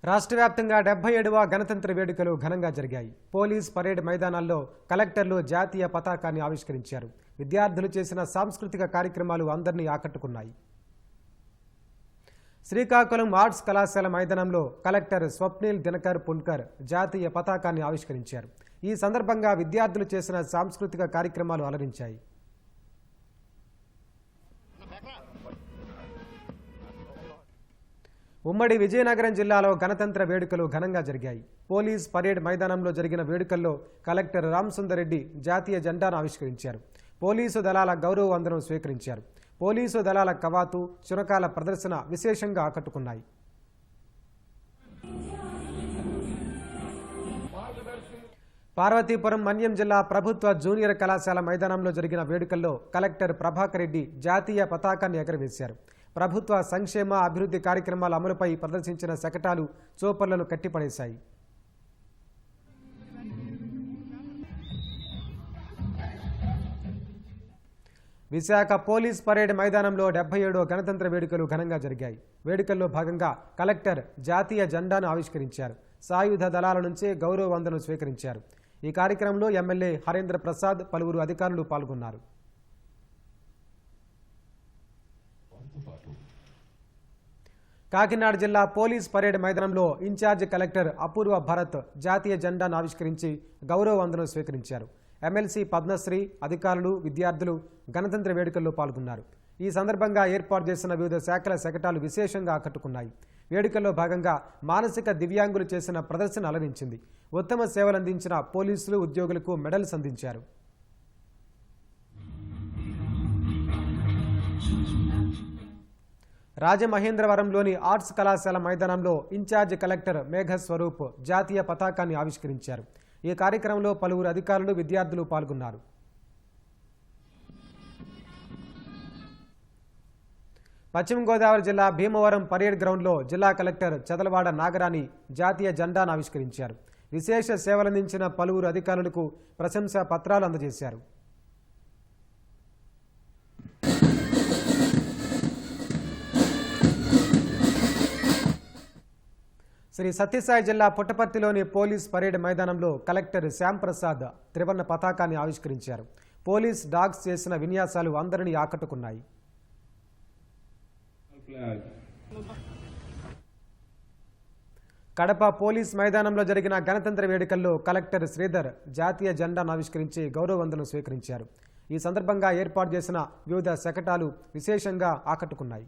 రాష్ట్ర వ్యాప్తంగా 77వ గణతంత్ర వేడుకలు ఘనంగా జరిగాయి. పోలీస్ పరేడ్ మైదానాల్లో కలెక్టర్లు జాతీయ పతాకాన్ని ఆవిష్కరించారు. విద్యార్థులు చేసిన సాంస్కృతిక కార్యక్రమాలు అందరినీ ఆకట్టుకున్నాయి. శ్రీకాకుళం ఆర్ట్స్ కళాశాల మైదానంలో కలెక్టర్ స్వప్నిల్ దినకర్ పున్కర్ జాతీయ పతాకాన్ని ఆవిష్కరించారు. ఈ సందర్భంగా విద్యార్థులు చేసిన సాంస్కృతిక కార్యక్రమాలు అలరించాయి. ఉమ్మడి విజయనగరం జిల్లాలో గణతంత్ర వేడుకలు ఘనంగా జరిగాయి. పోలీస్ పరేడ్ మైదానంలో జరిగిన వేడుకల్లో కలెక్టర్ రామసుందర్ రెడ్డి జాతీయ జెండాను ఆవిష్కరించారు. పోలీసు దళాల గౌరవ వందనం స్వీకరించారు. పోలీసు దళాల కవాతు, చురకాల ప్రదర్శన విశేషంగా ఆకట్టుకున్నాయి. పార్వతీపురం మన్యం జిల్లా ప్రభుత్వ జూనియర్ కళాశాల మైదానంలో జరిగిన వేడుకల్లో కలెక్టర్ ప్రభాకర్ రెడ్డి జాతీయ పతాకాన్ని ఎగరవేశారు. ప్రభుత్వ సంక్షేమ అభివృద్ధి కార్యక్రమాల అమలుపై ప్రదర్శించిన శకటాలు చోపర్లను కట్టిపడేశాయి. విశాఖ పోలీస్ పరేడ్ మైదానంలో 77వ గణతంత్ర వేడుకలు ఘనంగా జరిగాయి. వేడుకల్లో భాగంగా కలెక్టర్ జాతీయ జెండాను ఆవిష్కరించారు. సాయుధ దళాల నుంచే గౌరవ వందనం స్వీకరించారు. ఈ కార్యక్రమంలో ఎమ్మెల్యే హరేంద్ర ప్రసాద్, పలువురు అధికారులు పాల్గొన్నారు. కాకినాడ జిల్లా పోలీస్ పరేడ్ మైదానంలో ఇన్ఛార్జ్ కలెక్టర్ అపూర్వ భరత్ జాతీయ జెండాను ఆవిష్కరించి గౌరవ వందనం స్వీకరించారు. ఎమ్మెల్సీ పద్మశ్రీ, అధికారులు, విద్యార్థులు గణతంత్ర వేడుకల్లో పాల్గొన్నారు. ఈ సందర్భంగా ఏర్పాటు చేసిన వివిధ శాఖల శకటాలు విశేషంగా ఆకట్టుకున్నాయి. వేడుకల్లో భాగంగా మానసిక దివ్యాంగులు చేసిన ప్రదర్శన అలరించింది. ఉత్తమ సేవలందించిన పోలీసులు, ఉద్యోగులకు మెడల్స్ అందించారు. రాజమహేంద్రవరంలోని ఆర్ట్స్ కళాశాల మైదానంలో ఇన్ఛార్జ్ కలెక్టర్ మేఘస్వరూప్ జాతీయ పతాకాన్ని ఆవిష్కరించారు. ఈ కార్యక్రమంలో పలువురు అధికారులు, విద్యార్థులు పాల్గొన్నారు. పశ్చిమ గోదావరి జిల్లా భీమవరం పరేడ్ గ్రౌండ్లో జిల్లా కలెక్టర్ చదలవాడ నాగరాణి జాతీయ జెండాను ఆవిష్కరించారు. విశేష సేవలందించిన పలువురు అధికారులకు ప్రశంసా పత్రాలు అందజేశారు. శ్రీ సత్యసాయి జిల్లా పుట్టపర్తిలోని పోలీస్ పరేడ్ మైదానంలో కలెక్టర్ శ్యాంప్రసాద్ త్రివర్ణ పతాకాన్ని ఆవిష్కరించారు. పోలీస్ డాగ్స్ చేసిన విన్యాసాలు అందరినీ ఆకట్టుకున్నాయి. కడప పోలీస్ మైదానంలో జరిగిన గణతంత్ర వేడుకల్లో కలెక్టర్ శ్రీధర్ జాతీయ జెండాను ఆవిష్కరించి గౌరవ వందనం స్వీకరించారు. ఈ సందర్భంగా ఏర్పాటు చేసిన వివిధ శకటాలు విశేషంగా ఆకట్టుకున్నాయి.